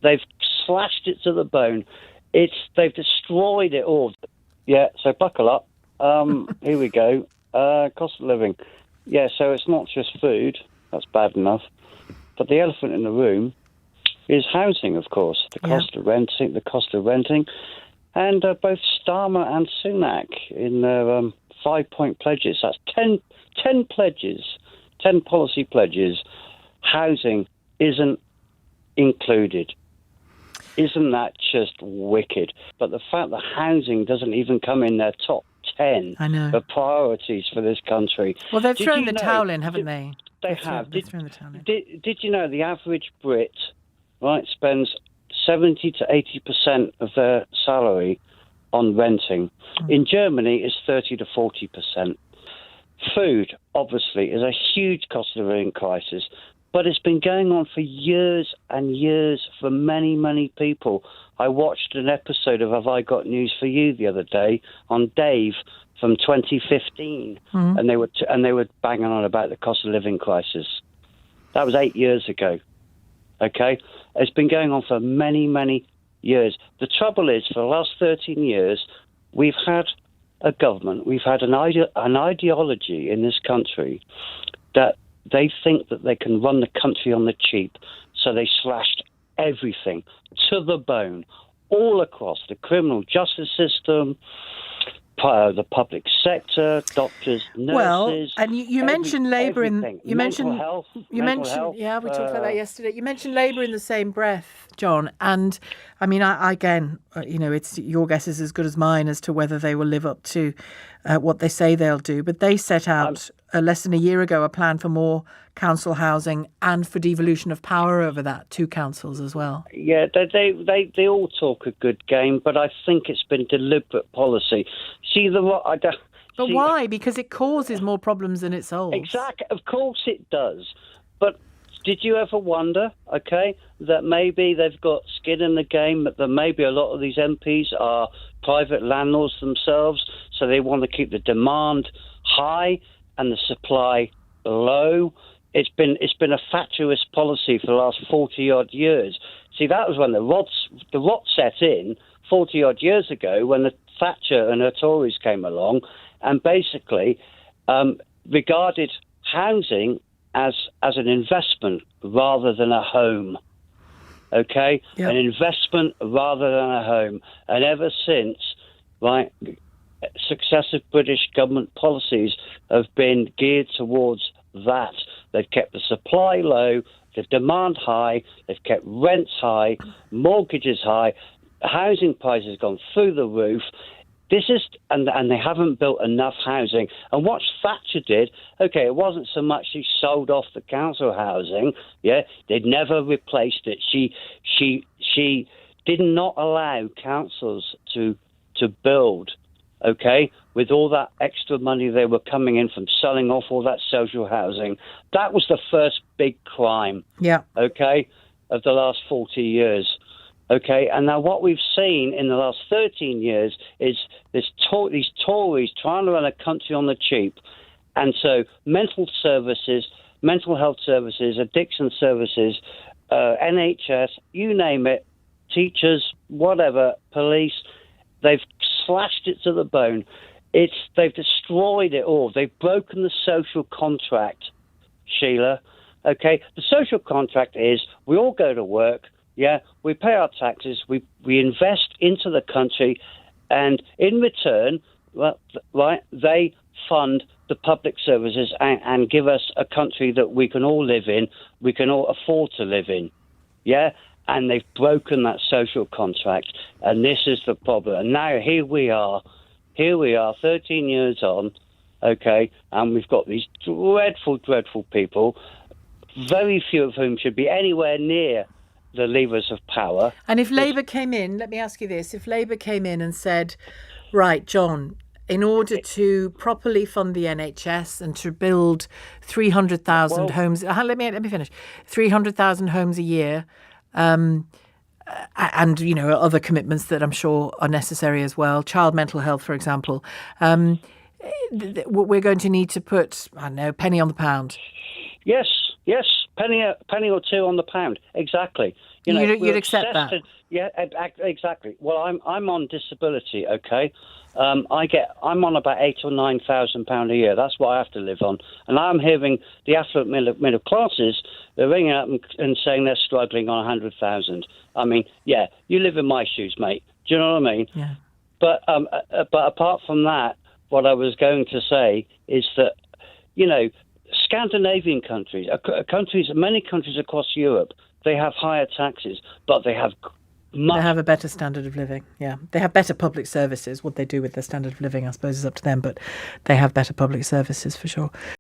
They've slashed it to the bone. They've destroyed it all. Yeah, so buckle up. Here we go. Cost of living. Yeah, so it's not just food. That's bad enough. But the elephant in the room is housing, of course. The cost of renting. And both Starmer and Sunak in their 5-point pledges. That's 10 pledges, 10 policy pledges. Housing isn't included. Isn't that just wicked? But the fact that housing doesn't even come in their top 10 of priorities for this country. Well, they've thrown the towel in, haven't they? They have. They've thrown the towel in. Did you know the average Brit, right, spends 70 to 80% of their salary on renting? In Germany, it's 30 to 40%. Food, obviously, is a huge cost of living crisis. But it's been going on for years and years for many, many people. I watched an episode of Have I Got News for You the other day on Dave from 2015, and they were banging on about the cost of living crisis. That was 8 years ago. Okay, it's been going on for many, many years. The trouble is, for the last 13 years, we've had a government, we've had an ideology in this country that they think that they can run the country on the cheap, so they slashed everything to the bone, all across the criminal justice system, the public sector, doctors, nurses. Well, and you mentioned Labour mental health. Yeah, we talked about that yesterday. You mentioned Labour in the same breath, John. And I mean, it's your guess is as good as mine as to whether they will live up to what they say they'll do. But they set out less than a year ago a plan for more council housing and for devolution of power over that to councils as well. Yeah, they all talk a good game, but I think it's been deliberate policy. But why? Because it causes more problems than it solves. Exactly. Of course it does. But did you ever wonder, that maybe they've got skin in the game, that maybe a lot of these MPs are private landlords themselves, so they want to keep the demand high and the supply low? It's been a fatuous policy for the last 40-odd years. See, that was when the rot set in 40-odd years ago, when the Thatcher and her Tories came along and basically regarded housing as an investment rather than a home. Okay? Yep. An investment rather than a home. And ever since, right, successive British government policies have been geared towards that. They've kept the supply low, the demand high, they've kept rents high, mortgages high, housing prices have gone through the roof. And they haven't built enough housing. And what Thatcher did, it wasn't so much she sold off the council housing. Yeah, they'd never replaced it. She did not allow councils to build. With all that extra money they were coming in from selling off all that social housing. That was the first big crime. Yeah. Of the last 40 years. And now what we've seen in the last 13 years is these Tories trying to run a country on the cheap. And so mental health services, addiction services, NHS, you name it, teachers, whatever, police, they've slashed it to the bone. They've destroyed it all. They've broken the social contract, Sheila. The social contract is we all go to work, we pay our taxes, we invest into the country, and in return, they fund the public services and give us a country that we can all live in, we can all afford to live in. And they've broken that social contract, and this is the problem. And now here we are, 13 years on, and we've got these dreadful, dreadful people, very few of whom should be anywhere near the levers of power. And if Labour came in, let me ask you this, if Labour came in and said, right, John, in order to properly fund the NHS and to build 300,000 homes, let me finish, 300,000 homes a year, and other commitments that I'm sure are necessary as well, child mental health, for example, we're going to need to put, penny on the pound. Yes, penny or two on the pound, exactly. You'd accept that? Yeah, exactly. Well, I'm on disability. Okay, I'm on about £8,000 or £9,000 a year. That's what I have to live on, and I'm hearing the affluent middle classes. They're ringing up and saying they're struggling on 100,000. I mean, yeah, you live in my shoes, mate. Do you know what I mean? Yeah. But apart from that, what I was going to say is that, Scandinavian countries, many countries across Europe, they have higher taxes, but they have They have a better standard of living, yeah. They have better public services. What they do with their standard of living, I suppose, is up to them, but they have better public services for sure.